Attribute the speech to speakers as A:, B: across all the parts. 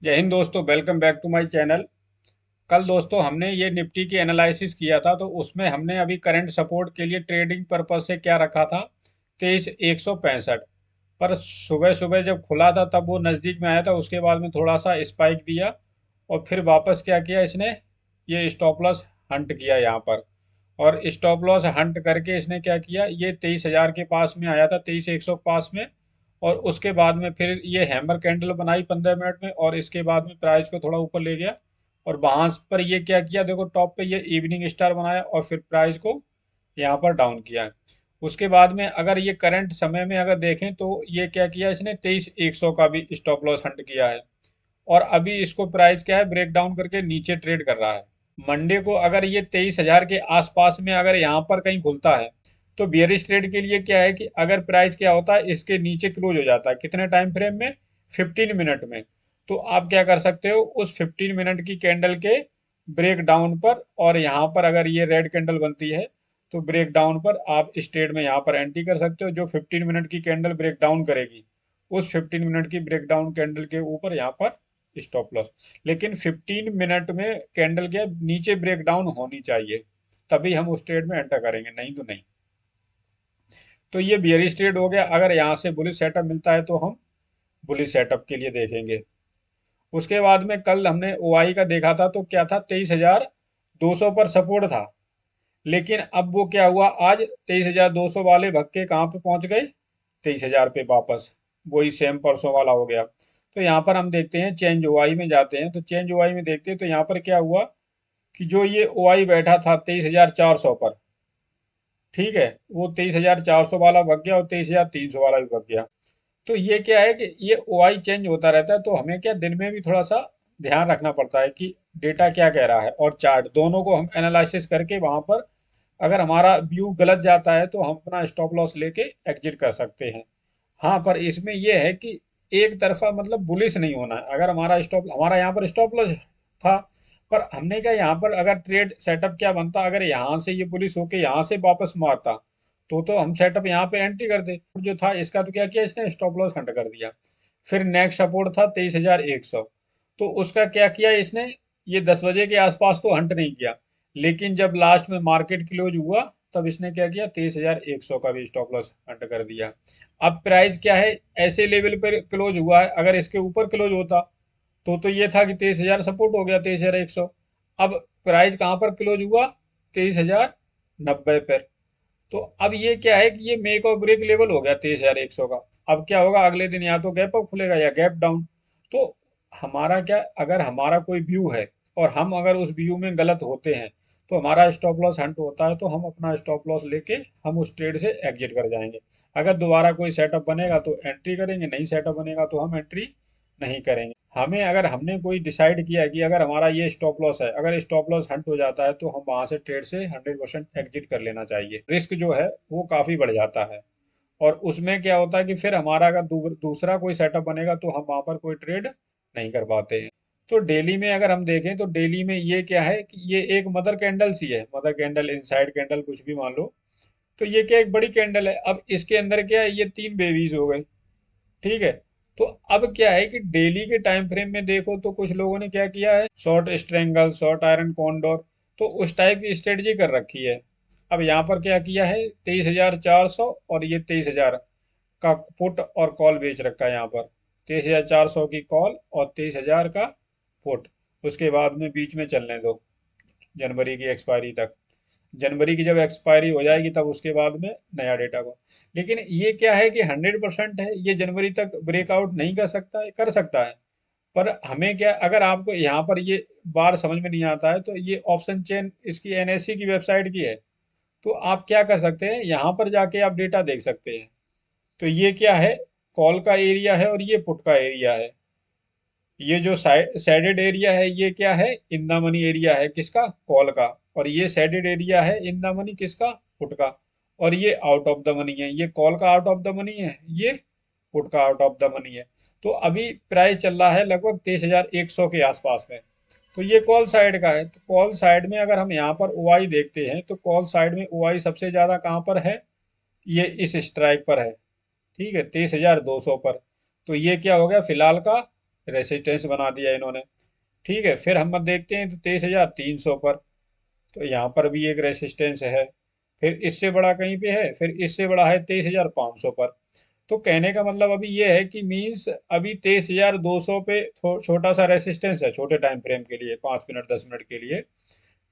A: जय हिंद दोस्तों, welcome back to my channel. कल दोस्तों हमने ये निफ्टी की एनालिसिस किया था, तो उसमें हमने अभी करंट सपोर्ट के लिए ट्रेडिंग पर्पज से क्या रखा था, 23,165। पर सुबह सुबह जब खुला था तब वो नज़दीक में आया था, उसके बाद में थोड़ा सा स्पाइक दिया और फिर वापस क्या किया इसने, ये स्टॉप लॉस हंट किया यहाँ पर। और स्टॉप लॉस हंट करके इसने क्या किया, ये 23,000 के पास में आया था, 23,100 के पास में। और उसके बाद में फिर ये हैमर कैंडल बनाई 15 मिनट में, और इसके बाद में प्राइस को थोड़ा ऊपर ले गया। और वहां पर ये क्या किया, देखो टॉप पे ये इवनिंग स्टार बनाया और फिर प्राइस को यहाँ पर डाउन किया। उसके बाद में अगर ये करंट समय में अगर देखें तो ये क्या किया इसने, 23,100 का भी स्टॉप लॉस हंट किया है। और अभी इसको प्राइस क्या है, ब्रेक डाउन करके नीचे ट्रेड कर रहा है। मंडे को अगर ये 23,000 के आसपास में अगर यहाँ पर कहीं खुलता है, तो बियरिश ट्रेड के लिए क्या है कि अगर प्राइस क्या होता है, इसके नीचे क्लोज हो जाता है, कितने टाइम फ्रेम में, 15 मिनट में। तो आप क्या कर सकते हो, उस 15 मिनट की कैंडल के ब्रेक डाउन पर, और यहाँ पर अगर ये रेड कैंडल बनती है तो ब्रेक डाउन पर आप इस ट्रेड में यहाँ पर एंट्री कर सकते हो। जो 15 मिनट की कैंडल ब्रेक डाउन करेगी, उस 15 मिनट की ब्रेक डाउन कैंडल के ऊपर यहाँ पर स्टॉप लॉस। लेकिन 15 मिनट में कैंडल के नीचे ब्रेक डाउन होनी चाहिए, तभी हम उस ट्रेड में एंटर करेंगे, नहीं तो नहीं। तो ये बियरिश ट्रेड हो गया। अगर यहाँ से बुलिश सेटअप मिलता है तो हम बुलिश सेटअप के लिए देखेंगे। उसके बाद में कल हमने ओआई का देखा था, तो क्या था, 23,200 पर सपोर्ट था। लेकिन अब वो क्या हुआ, आज 23,200 वाले भग के कहाँ पे पहुंच गए, 23,000 पे वापस। वही सेम परसों वाला हो गया। तो यहाँ पर हम देखते हैं, चेंज ओआई में जाते हैं, तो चेंज ओआई में देखते हैं तो यहाँ पर क्या हुआ कि जो ये ओआई बैठा था 23,400 पर, ठीक है, वो 23,400 वाला भग गया और 23,300 वाला भी भग गया। तो ये क्या है कि ये ओआई चेंज होता रहता है, तो हमें क्या दिन में भी थोड़ा सा ध्यान रखना पड़ता है कि डेटा क्या कह रहा है, और चार्ट दोनों को हम एनालिसिस करके वहां पर अगर हमारा व्यू गलत जाता है तो हम अपना स्टॉप लॉस लेके एग्जिट कर सकते हैं। हाँ, पर इसमें यह है कि एक तरफा मतलब बुलिश नहीं होना है। अगर हमारा यहाँ पर स्टॉप लॉस था, पर हमने क्या यहाँ पर अगर ट्रेड सेटअप क्या बनता, अगर यहाँ से ये बुलिश होके यहाँ से वापस मारता, तो हम सेटअप यहाँ पे एंट्री करते। जो था इसका तो क्या किया इसने, स्टॉप लॉस हट कर दिया। फिर नेक्स्ट सपोर्ट था 23,100, तो उसका क्या किया इसने, ये 10 बजे के आसपास तो हंट नहीं किया। लेकिन जब लास्ट में मार्केट क्लोज हुआ, तब इसने क्या किया, 23,100 का भी स्टॉप लॉस हट कर दिया। अब प्राइस क्या है, ऐसे लेवल पर क्लोज हुआ है, अगर इसके ऊपर क्लोज होता तो ये था कि 23,000 सपोर्ट हो गया, 23,100। अब प्राइस कहाँ पर क्लोज हुआ, 23,090 पर। तो अब ये क्या है कि ये मेक और ब्रेक लेवल हो गया 23,100 का। अब क्या होगा, अगले दिन या तो गैप अप खुलेगा या गैप डाउन। तो हमारा क्या, अगर हमारा कोई व्यू है और हम अगर उस व्यू में गलत होते हैं, तो हमारा स्टॉप लॉस हंट होता है, तो हम अपना स्टॉप लॉस लेके हम उस ट्रेड से एग्जिट कर जाएंगे। अगर दोबारा कोई सेटअप बनेगा तो एंट्री करेंगे, नहीं सेटअप बनेगा तो हम एंट्री नहीं करेंगे। हमें अगर हमने कोई डिसाइड किया है कि अगर हमारा ये स्टॉप लॉस है, अगर स्टॉप लॉस हंट हो जाता है, तो हम वहां से ट्रेड से 100% एग्जिट कर लेना चाहिए। रिस्क जो है वो काफी बढ़ जाता है। और उसमें क्या होता है कि फिर हमारा अगर दूसरा कोई सेटअप बनेगा तो हम वहां पर कोई ट्रेड नहीं कर पाते हैं। तो डेली में अगर हम देखें तो डेली में ये क्या है कि ये एक मदर कैंडल सी है, मदर कैंडल, इनसाइड कैंडल, कुछ भी मान लो। तो ये क्या, एक बड़ी कैंडल है। अब इसके अंदर क्या है, ये तीन बेबीज हो गए, ठीक है। तो अब क्या है कि डेली के टाइम फ्रेम में देखो तो कुछ लोगों ने क्या किया है, short strangle, short iron condor, तो उस टाइप की स्ट्रेटजी कर रखी है। अब यहाँ पर क्या किया है, 23,400 और ये 23,000 का पुट और कॉल बेच रखा है यहाँ पर। 23,400 की कॉल और 23,000 का पुट। उसके बाद में बीच में चलने दो जनवरी की एक्सपायरी तक। जनवरी की जब एक्सपायरी हो जाएगी तब उसके बाद में नया डेटा को। लेकिन ये क्या है कि 100% है, ये जनवरी तक ब्रेकआउट नहीं कर सकता है, कर सकता है। पर हमें क्या, अगर आपको यहाँ पर ये बार समझ में नहीं आता है, तो ये ऑप्शन चेन इसकी एनएससी की वेबसाइट की है। तो आप क्या कर सकते हैं, यहाँ पर जाके आप डेटा देख सकते हैं। तो ये क्या है, कॉल का एरिया है और ये पुट का एरिया है। ये जो सैडेड एरिया है ये क्या है, इन द मनी एरिया है, किसका, कॉल का। और ये सैडेड एरिया है इन द मनी, किसका, पुट का। और ये आउट ऑफ द मनी है, ये कॉल का आउट ऑफ द मनी है, ये पुट का आउट ऑफ द मनी है। तो अभी प्राइस चल रहा है लगभग 23,100 के आसपास में। तो ये कॉल साइड का है। तो कॉल साइड में अगर हम यहाँ पर ओआई देखते हैं, तो कॉल साइड में ओआई सबसे ज्यादा कहाँ पर है, ये इस स्ट्राइक पर है, ठीक है, 23,200 पर। तो ये क्या हो गया फिलहाल का रेसिस्टेंस बना दिया इन्होंने। ठीक है, फिर हम देखते हैं तो 23,300 पर, तो यहाँ पर भी एक रेसिस्टेंस है। फिर इससे बड़ा कहीं पे है, फिर इससे बड़ा है 23,500 पर। तो कहने का मतलब अभी ये है कि मीन्स अभी 23,200 पे छोटा सा रेसिस्टेंस है छोटे टाइम फ्रेम के लिए, 5 मिनट 10 मिनट के लिए।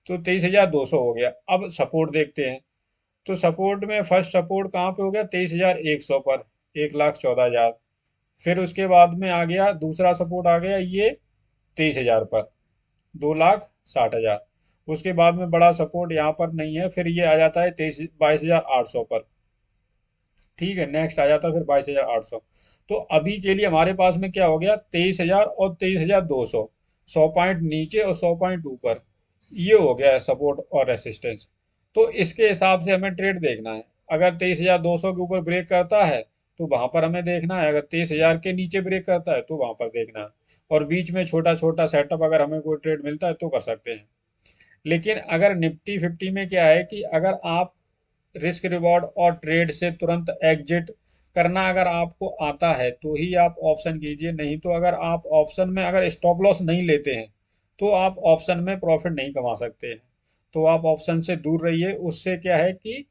A: तो 23,200 हो गया। अब सपोर्ट देखते हैं। तो सपोर्ट में फर्स्ट सपोर्ट कहाँ पे हो गया, 23,100 पर, 1,14,000। फिर उसके बाद में आ गया दूसरा सपोर्ट, आ गया ये 23,000 पर, 2,60,000। उसके बाद में बड़ा सपोर्ट यहाँ पर नहीं है, फिर ये आ जाता है 22,800 पर। ठीक है, नेक्स्ट आ जाता है फिर 22,800। तो अभी के लिए हमारे पास में क्या हो गया, 23,000 और 23,200, 100 पॉइंट नीचे और 100 पॉइंट ऊपर, ये हो गया है सपोर्ट और रेसिस्टेंस। तो इसके हिसाब से हमें ट्रेड देखना है। अगर 23,200 के ऊपर ब्रेक करता है तो वहां पर हमें देखना है, अगर 23,000 के नीचे ब्रेक करता है तो वहां पर देखना है। और बीच में छोटा छोटा सेटअप अगर हमें कोई ट्रेड मिलता है तो कर सकते हैं। लेकिन अगर निफ्टी फिफ्टी में क्या है कि अगर आप रिस्क रिवॉर्ड और ट्रेड से तुरंत एग्जिट करना अगर आपको आता है तो ही आप ऑप्शन कीजिए, नहीं तो अगर आप ऑप्शन में अगर स्टॉप लॉस नहीं लेते हैं तो आप ऑप्शन में प्रॉफिट नहीं कमा सकते हैं। तो आप ऑप्शन से दूर रहिए। उससे क्या है कि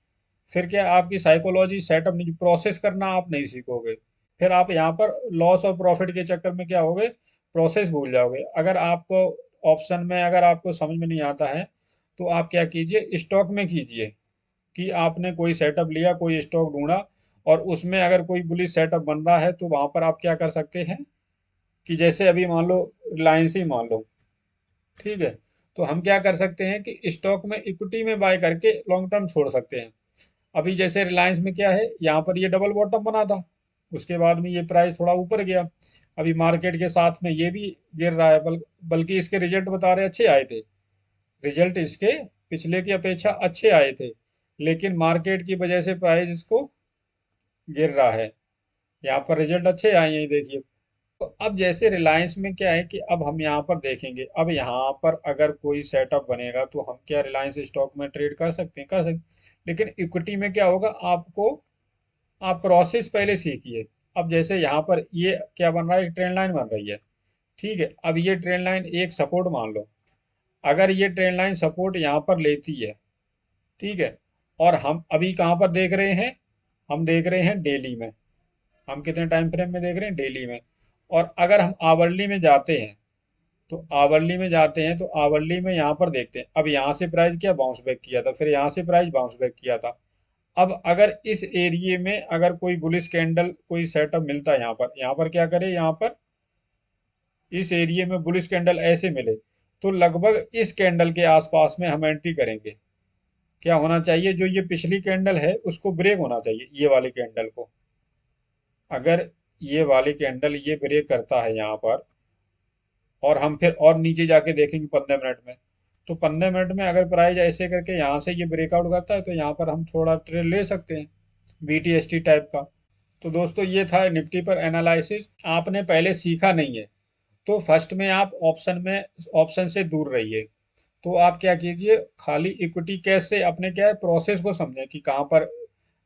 A: फिर क्या आपकी साइकोलॉजी सेटअप नहीं, प्रोसेस करना आप नहीं सीखोगे। फिर आप यहाँ पर लॉस और प्रॉफिट के चक्कर में क्या होगे, प्रोसेस भूल जाओगे। अगर आपको ऑप्शन में अगर आपको समझ में नहीं आता है तो आप क्या कीजिए, स्टॉक में कीजिए। कि आपने कोई सेटअप लिया, कोई स्टॉक ढूंढा, और उसमें अगर कोई बुलिश सेटअप बन रहा है तो वहां पर आप क्या कर सकते हैं कि जैसे अभी मान लो रिलायंस ही मान लो। ठीक है, तो हम क्या कर सकते हैं कि स्टॉक में इक्विटी में बाय करके लॉन्ग टर्म छोड़ सकते हैं। अभी जैसे रिलायंस में क्या है, यहाँ पर ये डबल बॉटम बना था, उसके बाद में ये प्राइस थोड़ा ऊपर गया। अभी मार्केट के साथ में ये भी गिर रहा है, बल्कि इसके रिजल्ट बता रहे अच्छे आए थे। रिजल्ट इसके पिछले की अपेक्षा अच्छे आए थे, लेकिन मार्केट की वजह से प्राइस इसको गिर रहा है। यहाँ पर रिजल्ट अच्छे आए हैं, ये देखिए। तो अब जैसे रिलायंस में क्या है कि अब हम यहाँ पर देखेंगे, अब यहाँ पर अगर कोई सेटअप बनेगा तो हम क्या रिलायंस स्टॉक में ट्रेड कर सकते हैं, कर सकते हैं। लेकिन इक्विटी में क्या होगा, आपको आप प्रोसेस पहले सीखिए। अब जैसे यहाँ पर ये क्या बन रहा है, एक ट्रेंड लाइन बन रही है। ठीक है, अब ये ट्रेंड लाइन एक सपोर्ट मान लो। अगर ये ट्रेंड लाइन सपोर्ट यहाँ पर लेती है, ठीक है, और हम अभी कहाँ पर देख रहे हैं, हम देख रहे हैं डेली में। हम कितने टाइम फ्रेम में देख रहे हैं, डेली में। और अगर हम आवरली में जाते हैं, तो आवरली में जाते हैं तो आवरली में यहाँ पर देखते हैं, अब यहाँ से प्राइस क्या बाउंस बैक किया था, फिर यहाँ से प्राइस बाउंस बैक किया था। अब अगर इस एरिए में अगर कोई बुलिश कैंडल कोई सेटअप मिलता है, यहाँ पर क्या करे, यहाँ पर इस एरिए में बुलिश कैंडल ऐसे मिले तो लगभग इस कैंडल के आसपास में हम एंट्री करेंगे। क्या होना चाहिए, जो ये पिछली कैंडल है उसको ब्रेक होना चाहिए, ये वाली कैंडल को। अगर ये वाली कैंडल ये ब्रेक करता है यहाँ पर, और हम फिर और नीचे जाके देखेंगे 15 मिनट में, तो 15 मिनट में अगर प्राइस ऐसे करके यहाँ से ये ब्रेकआउट करता है तो यहाँ पर हम थोड़ा ट्रेड ले सकते हैं, BTST टाइप का। तो दोस्तों ये था निफ्टी पर एनालिसिस। आपने पहले सीखा नहीं है तो फर्स्ट में आप ऑप्शन से दूर रहिए। तो आप क्या कीजिए, खाली इक्विटी कैश से अपने क्या है प्रोसेस को समझें कि कहाँ पर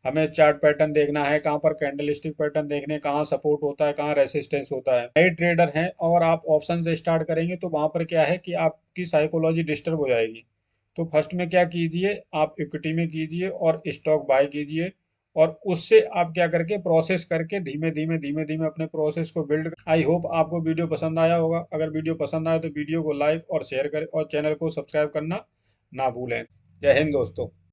A: हमें चार्ट पैटर्न देखना है, कहाँ पर कैंडलस्टिक पैटर्न देखने, कहाँ सपोर्ट होता है, कहाँ रेसिस्टेंस होता है। नए ट्रेडर हैं और आप ऑप्शन से स्टार्ट करेंगे तो वहाँ पर क्या है कि आपकी साइकोलॉजी डिस्टर्ब हो जाएगी। तो फर्स्ट में क्या कीजिए, आप इक्विटी में कीजिए और स्टॉक बाय कीजिए, और उससे आप क्या करके प्रोसेस करके धीमे धीमे धीमे धीमे अपने प्रोसेस को बिल्ड। आई होप आपको वीडियो पसंद आया होगा। अगर वीडियो पसंद आया तो वीडियो को लाइक और शेयर करें और चैनल को सब्सक्राइब करना ना भूलें। जय हिंद दोस्तों।